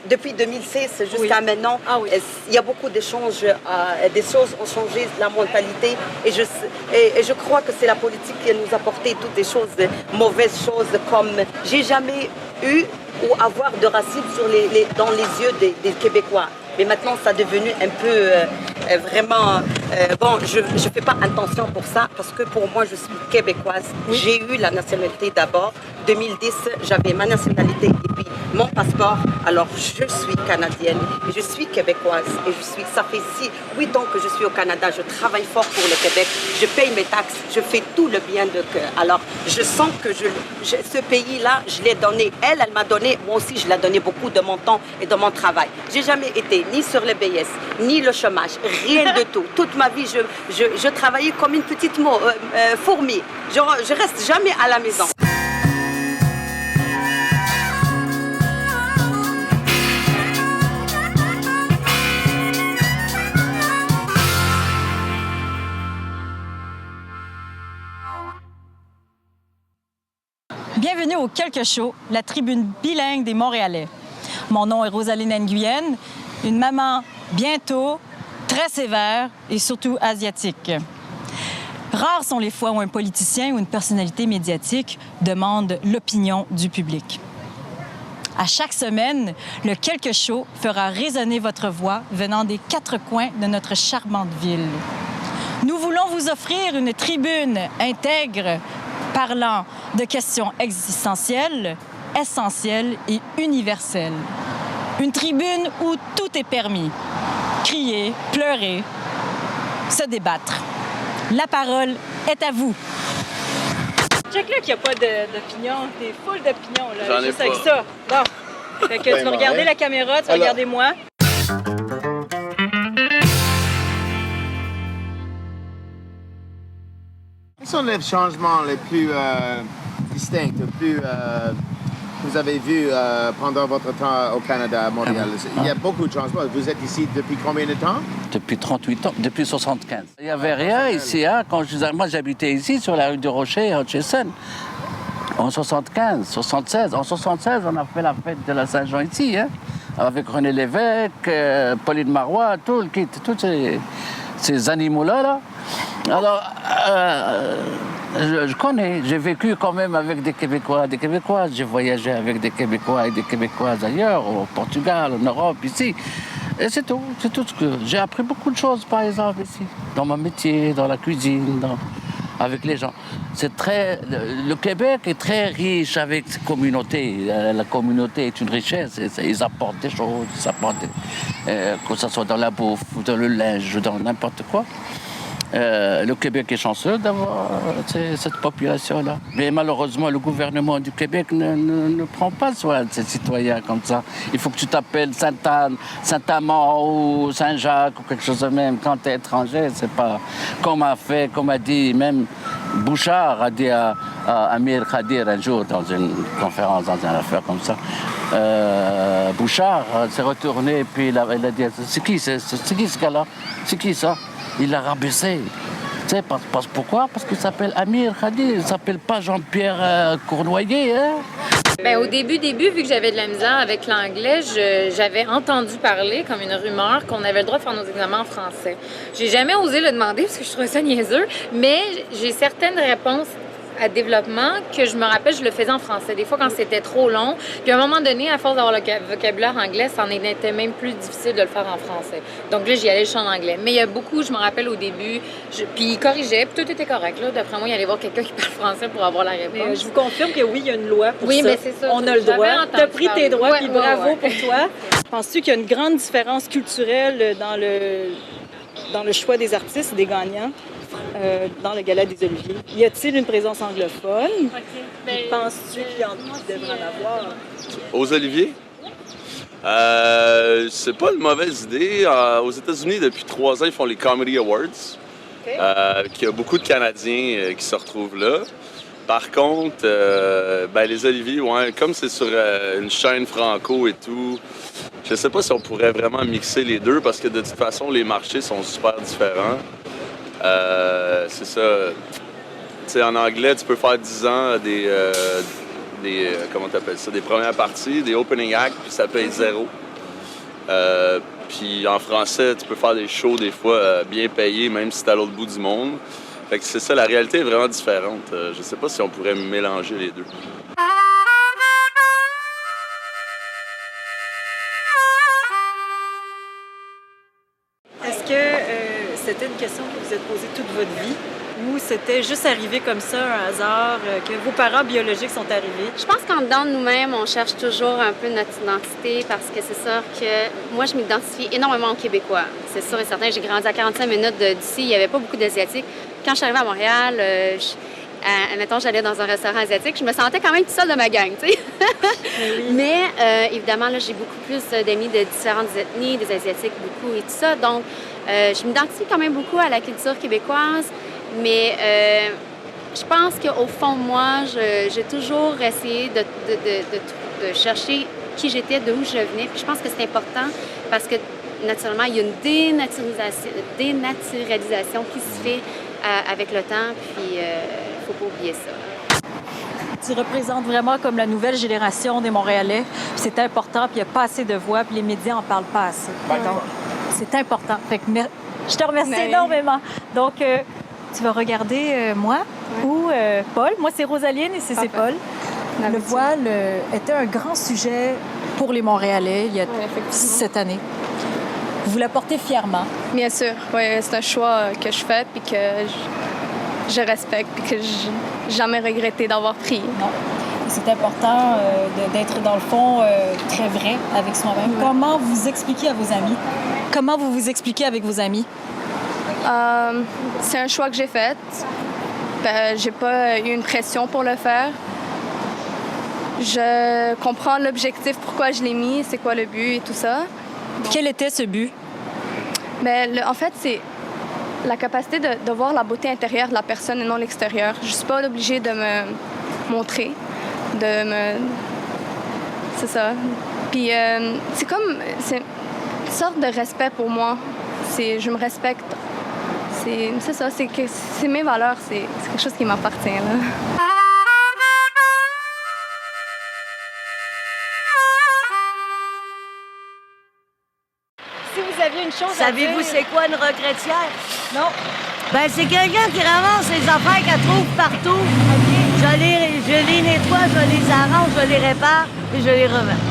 Depuis 2016 jusqu'à maintenant, il y a beaucoup d'échanges, des choses ont changé, la mentalité. Et je crois que c'est la politique qui nous a apporté toutes les choses, mauvaises choses, comme j'ai jamais eu ou avoir de racisme dans les yeux des Québécois. Mais maintenant, ça est devenu un peu vraiment... bon, je ne fais pas attention pour ça, parce que pour moi, je suis québécoise. Oui. J'ai eu la nationalité d'abord. 2010, j'avais ma nationalité et puis mon passeport. Alors, je suis canadienne et je suis québécoise. Et ça fait 8 ans que je suis au Canada. Je travaille fort pour le Québec. Je paye mes taxes. Je fais tout le bien de cœur. Alors, je sens que ce pays-là, je l'ai donné. Elle m'a donné. Moi aussi, je l'ai donné beaucoup de mon temps et de mon travail. J'ai jamais été ni sur le BS, ni le chômage. Rien de tout. Toute ma vie, je travaillais comme une petite fourmi. Je reste jamais à la maison. Bienvenue au Quelque Show, la tribune bilingue des Montréalais. Mon nom est Rosaline Nguyen, une maman bientôt, très sévère et surtout asiatique. Rares sont les fois où un politicien ou une personnalité médiatique demande l'opinion du public. À chaque semaine, le Quelque Show fera résonner votre voix venant des 4 coins de notre charmante ville. Nous voulons vous offrir une tribune intègre parlant de questions existentielles, essentielles et universelles. Une tribune où tout est permis. Crier, pleurer, se débattre. La parole est à vous. Check là qu'il n'y a pas d'opinion. T'es full d'opinion, là. J'en ai juste pas. avec ça. Bon. Fait que tu vas regarder la caméra, tu vas regarder moi. Quels sont les changements les plus distincts, les plus que vous avez vus pendant votre temps au Canada, à Montréal? Il y a beaucoup de changements. Vous êtes ici depuis combien de temps? Depuis 38 ans, depuis 75. Il n'y avait rien ici. Hein, moi, j'habitais ici, sur la rue du Rocher, à Hutchison. En 75, 76. En 76, on a fait la fête de la Saint-Jean ici, hein, avec René Lévesque, Pauline Marois, tous ces animaux-là. Là. Alors, je connais, j'ai vécu quand même avec des Québécois, des Québécoises. J'ai voyagé avec des Québécois et des Québécoises ailleurs, au Portugal, en Europe, ici. Et c'est tout ce que... J'ai appris beaucoup de choses, par exemple, ici, dans mon métier, dans la cuisine, avec les gens. Le Québec est très riche avec ses communautés. La communauté est une richesse. Ils apportent des choses, que ce soit dans la bouffe, ou dans le linge, ou dans n'importe quoi. Le Québec est chanceux d'avoir cette population-là. Mais malheureusement, le gouvernement du Québec ne prend pas soin de ses citoyens comme ça. Il faut que tu t'appelles Sainte-Anne, Saint-Amand ou Saint-Jacques ou quelque chose de même. Quand tu es étranger, c'est pas comme a dit même Bouchard a dit à Amir Khadir un jour dans une conférence, dans une affaire comme ça. Bouchard s'est retourné et puis il a dit « C'est qui ce gars-là? C'est qui ça ?» Il l'a rabaissé. Tu sais, pourquoi? Parce qu'il s'appelle Amir Khadir, il ne s'appelle pas Jean-Pierre Cournoyer. Hein? Bien, au début, vu que j'avais de la misère avec l'anglais, j'avais entendu parler, comme une rumeur, qu'on avait le droit de faire nos examens en français. J'ai jamais osé le demander parce que je trouvais ça niaiseux, mais j'ai certaines réponses à développement que je me rappelle, je le faisais en français. Des fois, quand c'était trop long. Puis à un moment donné, à force d'avoir le vocabulaire anglais, ça en était même plus difficile de le faire en français. Donc là, j'y allais juste en anglais. Mais il y a beaucoup, je me rappelle au début, puis il corrigeait, puis tout était correct. Là. D'après moi, il allait voir quelqu'un qui parle français pour avoir la réponse. Mais je vous confirme que oui, il y a une loi pour ça. Oui, mais c'est ça. On a le droit. Tu as pris tes droits, puis bravo pour toi. Penses-tu qu'il y a une grande différence culturelle dans le choix des artistes et des gagnants? Dans le Gala des Oliviers. Y a-t-il une présence anglophone? Penses-tu qu'il devrait en avoir? Aux Oliviers? C'est pas une mauvaise idée. Aux États-Unis, depuis 3 ans, ils font les Comedy Awards. Il y a beaucoup de Canadiens qui se retrouvent là. Par contre, les Oliviers, comme c'est sur une chaîne franco et tout, je sais pas si on pourrait vraiment mixer les deux parce que de toute façon, les marchés sont super différents. C'est ça. Tu sais, en anglais, tu peux faire 10 ans comment t'appelles ça, des premières parties, des opening acts, puis ça paye 0. Puis en français, tu peux faire des shows des fois bien payés, même si t'es à l'autre bout du monde. Fait que c'est ça, la réalité est vraiment différente. Je sais pas si on pourrait mélanger les deux. Est-ce que c'était une question que vous êtes posée toute votre vie ou c'était juste arrivé comme ça, un hasard, que vos parents biologiques sont arrivés? Je pense qu'en dedans de nous-mêmes, on cherche toujours un peu notre identité parce que c'est sûr que moi, je m'identifie énormément aux Québécois. C'est sûr et certain, j'ai grandi à 45 minutes d'ici, il n'y avait pas beaucoup d'Asiatiques. Quand je suis arrivée à Montréal, admettons, j'allais dans un restaurant asiatique, je me sentais quand même toute seule de ma gang, tu sais. Oui. Mais évidemment, là, j'ai beaucoup plus d'amis de différentes ethnies, des Asiatiques beaucoup et tout ça. Donc, je m'identifie quand même beaucoup à la culture québécoise. Mais je pense qu'au fond de moi, j'ai toujours essayé de chercher qui j'étais, de où je venais. Puis je pense que c'est important parce que, naturellement, il y a une dénaturalisation qui se fait avec le temps. Puis il ne faut pas oublier ça. Tu représentes vraiment comme la nouvelle génération des Montréalais. C'est important, puis il n'y a pas assez de voix, puis les médias n'en parlent pas assez. Donc, c'est important. Fait que je te remercie énormément. Donc, tu vas regarder moi ou Paul. Moi, c'est Rosaline et c'est Paul. Le voile était un grand sujet pour les Montréalais il y a cette année. Vous la portez fièrement. Bien sûr. Oui, c'est un choix que je fais puis que je respecte puis que j'ai jamais regretté d'avoir pris. Non. C'est important d'être, dans le fond, très vrai avec soi-même. Ouais. Comment vous expliquez à vos amis? Comment vous vous expliquez avec vos amis? C'est un choix que j'ai fait. J'ai pas eu une pression pour le faire. Je comprends l'objectif, pourquoi je l'ai mis, c'est quoi le but et tout ça. Quel était ce but? En fait, c'est la capacité de voir la beauté intérieure de la personne et non l'extérieur. Je suis pas obligée de me montrer, C'est ça. Puis c'est une sorte de respect pour moi. Je me respecte. C'est ça, c'est mes valeurs, c'est quelque chose qui m'appartient, là. Si vous aviez une chose Savez-vous c'est quoi une regretière? Non. Ben c'est quelqu'un qui ramasse les affaires qu'elle trouve partout. Okay. Je les nettoie, je les arrange, je les répare et je les revends.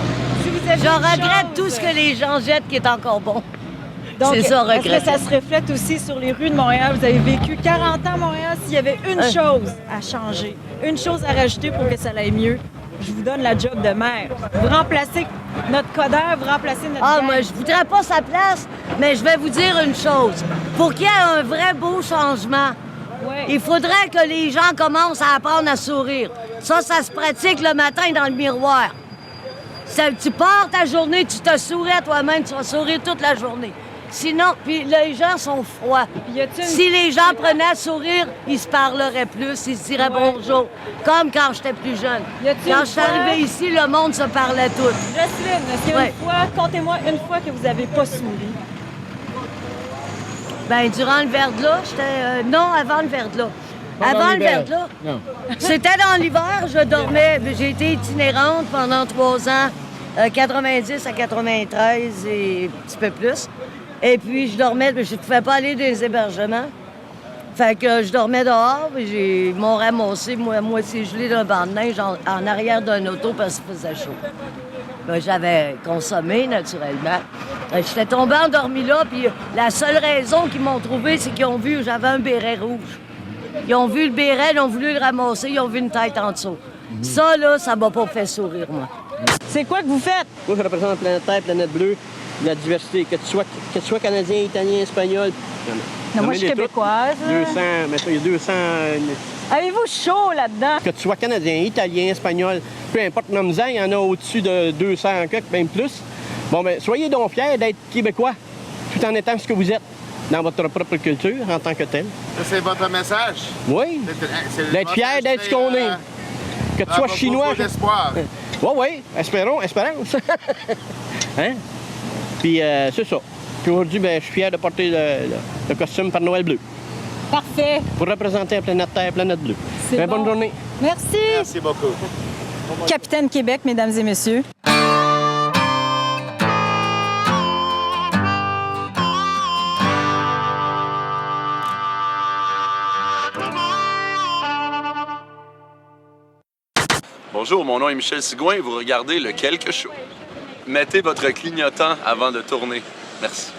Si vous aviez je regrette tout ce que les gens jettent qui est encore bon. Donc, c'est ça, regretter. Est-ce que ça se reflète aussi sur les rues de Montréal? Vous avez vécu 40 ans à Montréal. S'il y avait une chose à changer, une chose à rajouter pour que ça aille mieux, je vous donne la job de maire. Vous remplacez notre codeur, vous remplacez notre gang. Moi, je voudrais pas sa place, mais je vais vous dire une chose. Pour qu'il y ait un vrai beau changement, il faudrait que les gens commencent à apprendre à sourire. Ça se pratique le matin dans le miroir. Tu pars ta journée, tu te souris à toi-même, tu vas sourire toute la journée. Sinon, puis les gens sont froids. Si les gens prenaient à sourire, ils se parleraient plus, ils se diraient bonjour. Comme quand j'étais plus jeune. Quand je suis arrivée ici, le monde se parlait tout. Jocelyne, est-ce qu'il y a une fois, comptez-moi une fois que vous n'avez pas souri? Bien, durant le verglas, j'étais... non, avant le verglas. Avant le verglas. C'était dans l'hiver, je dormais. J'ai été itinérante pendant 3 ans, 90 à 93 et un petit peu plus. Et puis, je dormais, je ne pouvais pas aller des hébergements. Fait que je dormais dehors, ils m'ont ramassé, moitié gelé d'un banc de neige en arrière d'un auto parce qu'il faisait chaud. Ben, j'avais consommé, naturellement. J'étais tombée endormie là, puis la seule raison qu'ils m'ont trouvé, c'est qu'ils ont vu que j'avais un béret rouge. Ils ont vu le béret, ils ont voulu le ramasser, ils ont vu une tête en dessous. Ça, là, ça m'a pas fait sourire, moi. C'est quoi que vous faites? Moi, je représente Planète Terre, Planète Bleue, la diversité. Que tu sois Canadien, Italien, Espagnol. Non, moi, je suis québécoise. 200, mais ça, il y a 200... Avez-vous chaud là-dedans? Que tu sois Canadien, Italien, Espagnol, peu importe, nomme-en, il y en a au-dessus de 200 quelques, même plus. Bon, bien, soyez donc fiers d'être Québécois, tout en étant ce que vous êtes dans votre propre culture en tant que tel. Ça, c'est votre message? Oui. D'être fier d'être ce qu'on est. Que tu sois chinois. Beaucoup d'espoir. Oui, espérance. Hein? Puis c'est ça. Puis aujourd'hui, ben, je suis fier de porter le costume Père Noël bleu. Parfait. Pour représenter la Planète Terre, Planète Bleue. Bonne journée. Merci. Merci beaucoup. Capitaine Québec, mesdames et messieurs. Bonjour, mon nom est Michel Sigouin et vous regardez le Quelque Show. Mettez votre clignotant avant de tourner. Merci.